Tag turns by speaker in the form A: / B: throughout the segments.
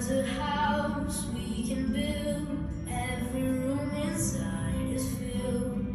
A: There's a house we can build. Every room inside is filled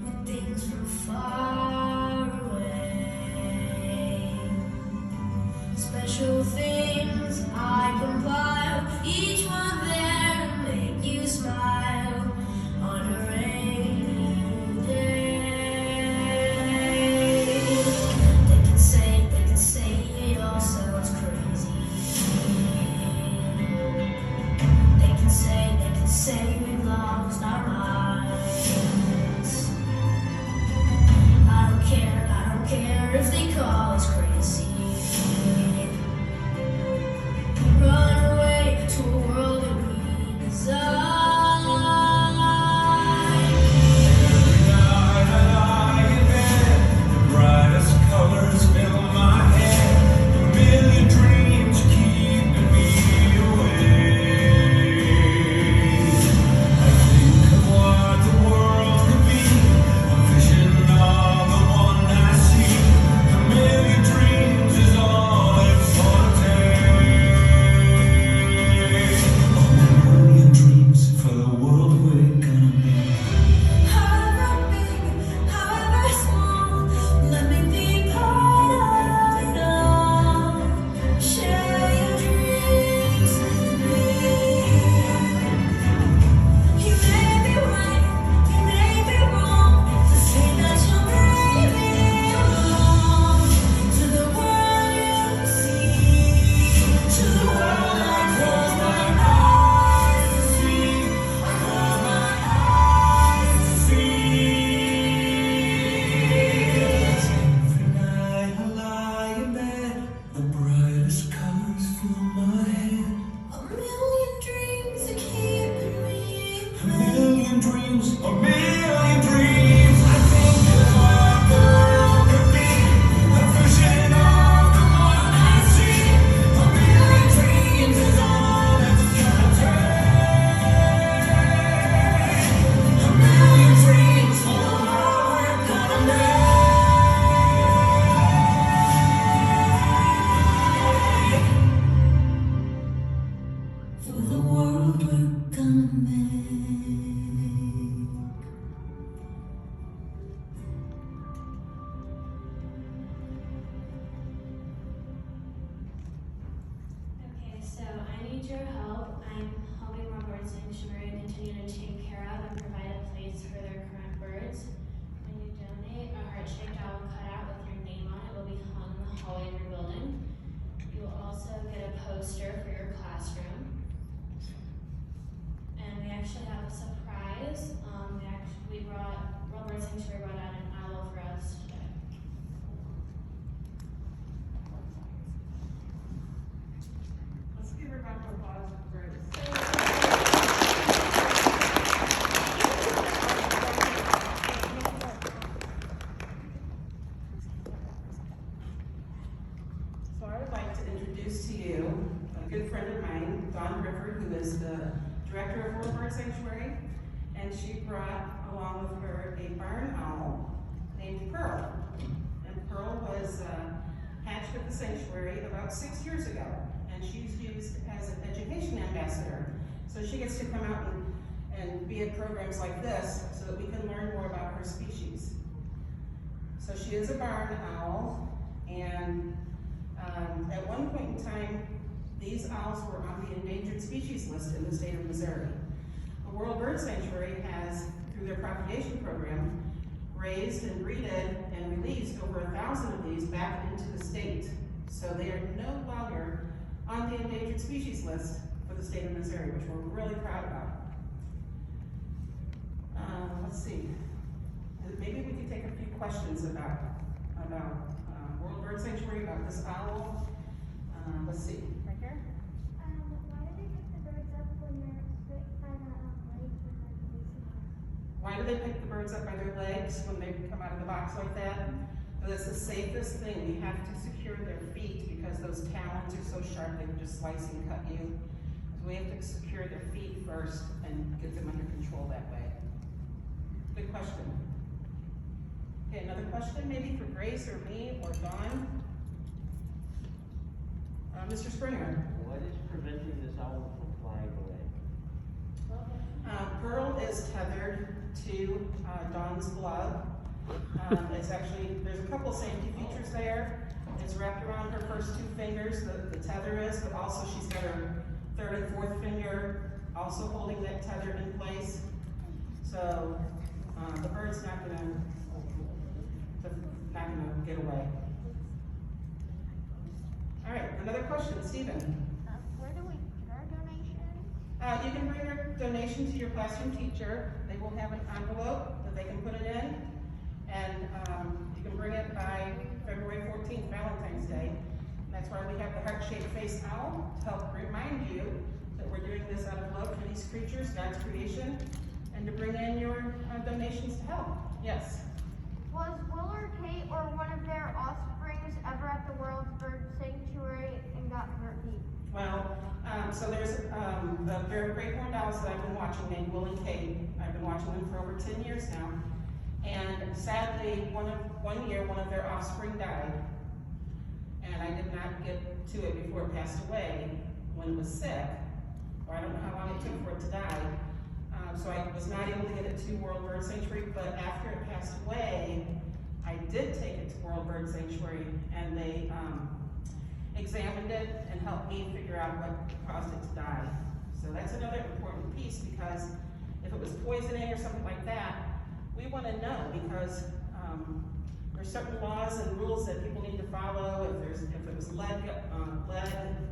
A: with things from far away. Special things I compile, each one there to make you smile on a rainy day. They can say it all sounds crazy. They can say we've lost our minds. I don't care if they call us crazy. Run away to a world that we design.
B: Every night I lie in bed, the brightest colors fill my head. A million dreams keeping me awake. I think of what the world could be, a vision of the one I see. A million dreams is all it's gonna take. A million dreams for the world we're gonna make.
A: However big, however small, let me be part of it all. Share your dreams with me. You may be right, you may be wrong, to say that you're bravely along to the world you see, to the world I close my eyes to see. I close my eyes to see.
B: Every night I lie in bed, the brightest colors fill my head.
A: A million dreams are keeping me.
B: A million dreams, a million dreams. I think of what the world could be, a vision of the one I see. A million dreams is all it's gonna take. A million dreams for the world we're gonna make.
A: For the world we're gonna make.
C: Okay, so I need your help. I'm helping World Bird Sanctuary continue to take care of and provide a place for their current birds. When you donate, a heart-shaped owl cutout with your name on it will be hung in the hallway of your building. You will also get a poster for your classroom. And we actually have a surprise. World Bird Sanctuary brought out an owl for us today.
D: Let's give her a round of applause for Bruce. So I would like to introduce to you a good friend of mine, Dawn Rifford, who is the director of World Bird Sanctuary, and she brought along with her a barn owl named Pearl. And Pearl was hatched at the sanctuary about 6 years ago, and she's used as an education ambassador. So she gets to come out and be at programs like this so that we can learn more about her species. So she is a barn owl, and at one point in time, these owls were on the endangered species list in the state of Missouri. The World Bird Sanctuary has, through their propagation program, raised and breeded and released over 1,000 of these back into the state. So they are no longer on the endangered species list for the state of Missouri, which we're really proud about. Let's see. Maybe we could take a few questions about World Bird Sanctuary, about this owl. Let's see. Right here.
E: Why do they pick the birds up by their legs when they
D: Why do they pick the birds up by their legs when they come out of the box like that? That's the safest thing. We have to secure their feet because those talons are so sharp they can just slice and cut you. So we have to secure their feet first and get them under control that way. Good question. Okay, another question maybe for Grace or me or Dawn. Mr. Springer.
F: what is preventing this owl from flying away?
D: Pearl is tethered to Dawn's glove. It's actually, there's a couple safety features there. It's wrapped around her first two fingers, the tether is, but also she's got her third and fourth finger also holding that tether in place. So the bird's not gonna get away. All right, another question, Stephen.
G: Where do we put our donations?
D: You can bring your donation to your classroom teacher. They will have an envelope that they can put it in. And you can bring it by February 14th, Valentine's Day. And that's why we have the heart-shaped face owl to help remind you that we're doing this out of love for these creatures, God's creation, and to bring in your donations to help. Yes?
G: Was Will or Kate or one of their offsprings ever at the World Bird Sanctuary and got hurt deep?
D: Well, so there's the pair of great horned owls that I've been watching named Will and Kate. I've been watching them for over 10 years now. And sadly, one year, one of their offspring died. And I did not get to it before it passed away when it was sick, or I don't know how long it took for it to die. So I was not able to get it to World Bird Sanctuary, but after it passed away, I did take it to World Bird Sanctuary, and they examined it and helped me figure out what caused it to die. So that's another important piece, because if it was poisoning or something like that, we want to know, because there's certain laws and rules that people need to follow. If it was lead,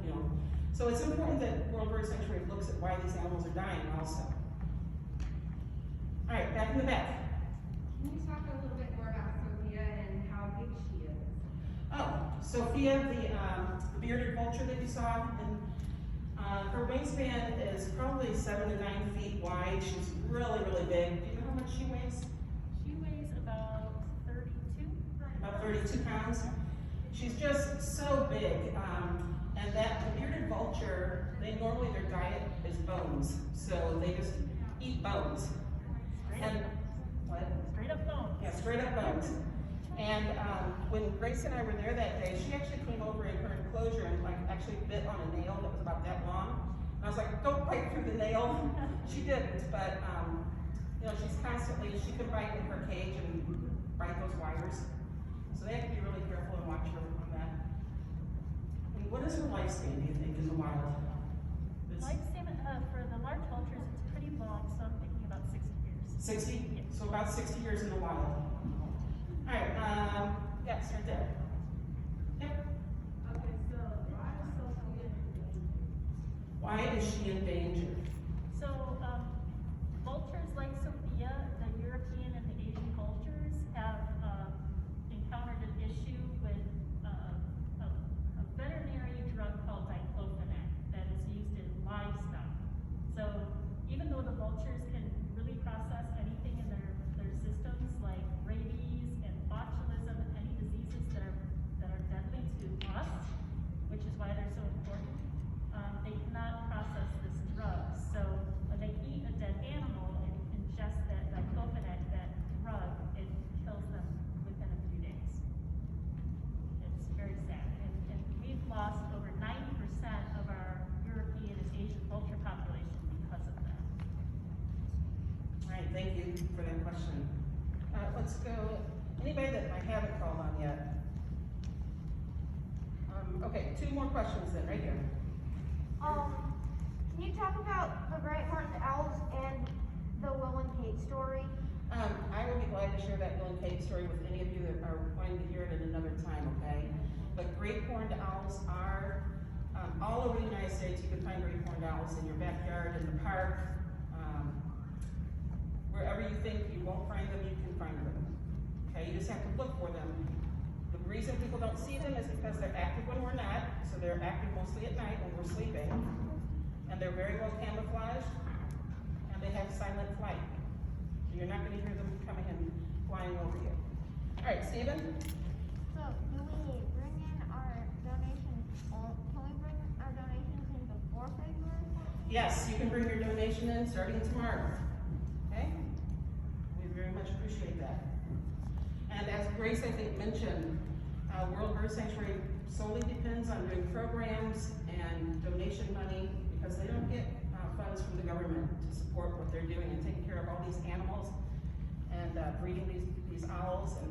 D: you know. So it's important that World Bird Sanctuary looks at why these animals are dying also. All right, back in the back.
H: Can you talk a little bit more about Sophia and how big she is?
D: Oh, Sophia, the bearded vulture that you saw, and her wingspan is probably 7 to 9 feet wide. She's really, really big. Do you know how much she weighs?
I: She weighs about 32.
D: About 32 pounds. She's just so big. And the bearded vulture, normally their diet is bones. So they just eat bones. And what?
I: Straight up bone.
D: Yeah, straight up bones. And when Grace and I were there that day, she actually came over in her enclosure and actually bit on a nail that was about that long. And I was like, don't bite through the nail. She didn't, but you know, she can bite in her cage and bite those wires. So they have to be really careful and watch her on that. And what is her lifespan, do you think, in the wild?
I: Lifespan for the large vultures, it's pretty long, so I'm thinking about 60 years.
D: 60?
I: Yes.
D: So about 60 years in the wild. All right, yes, right there. Yep.
H: Okay, so why is Sophia endangered?
D: Why is she endangered?
I: So, vultures like Sophia, the European and the Asian vultures, have encountered an issue with a veterinary drug called diclofenac that is used in livestock. So, even though the vultures can really process anything in their systems, like rabies and botulism and any diseases that are deadly to us, which is why they're so important, they cannot process this drug. So when they eat a dead animal and ingest that diclofenac, that drug, it kills them within a few days. It's very sad. And we've lost over 90% of our European and Asian vulture population because of that.
D: All right, thank you for that question. Let's go, anybody that I haven't called on yet? Okay, 2 more questions then, right here.
G: Can you talk about the great horned owls and the Will and Kate story?
D: I will be glad to share that Will and Kate story with any of you that are wanting to hear it at another time, okay? But great horned owls are, all over the United States, you can find great horned owls in your backyard, in the park, wherever you think you won't find them, you can find them. Okay, you just have to look for them. The reason people don't see them is because they're active when we're not, so they're active mostly at night when we're sleeping. And they're very well camouflaged, and they have silent flight. You're not gonna hear them coming and flying over you. All right, Stephen?
G: So, do we bring in our donations, or can we bring our donations in before February 14th?
D: Yes, you can bring your donation in starting tomorrow. Okay? We very much appreciate that. And as Grace, I think, mentioned, World Bird Sanctuary solely depends on doing programs and donation money, because they don't get, funds from the government to support what they're doing and taking care of all these animals and, breeding these owls and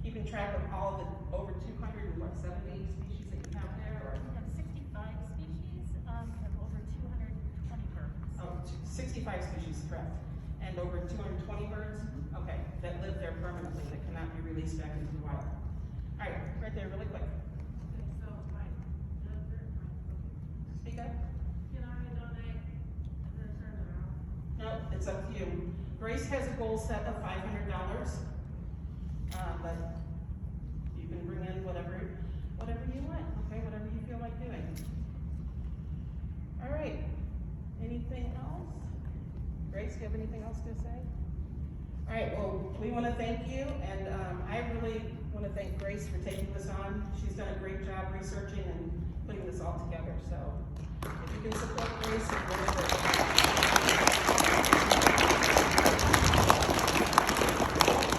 D: keeping track of all the over 270 species that you have there, or?
I: We have 65 species, have over 220 birds.
D: Oh, 65 species, correct. And over 220 birds? Okay, that live there permanently, that cannot be released back into the wild. All right, right there, really quick.
H: Okay, so like,
D: Speak up.
H: can I donate and then turn it off?
D: No, it's up to you. Grace has a goal set of $500, but you can bring in whatever you want, okay, whatever you feel like doing. All right, anything else? Grace, do you have anything else to say? All right, well, we want to thank you, and I really want to thank Grace for taking this on. She's done a great job researching and putting this all together, so if you can support Grace,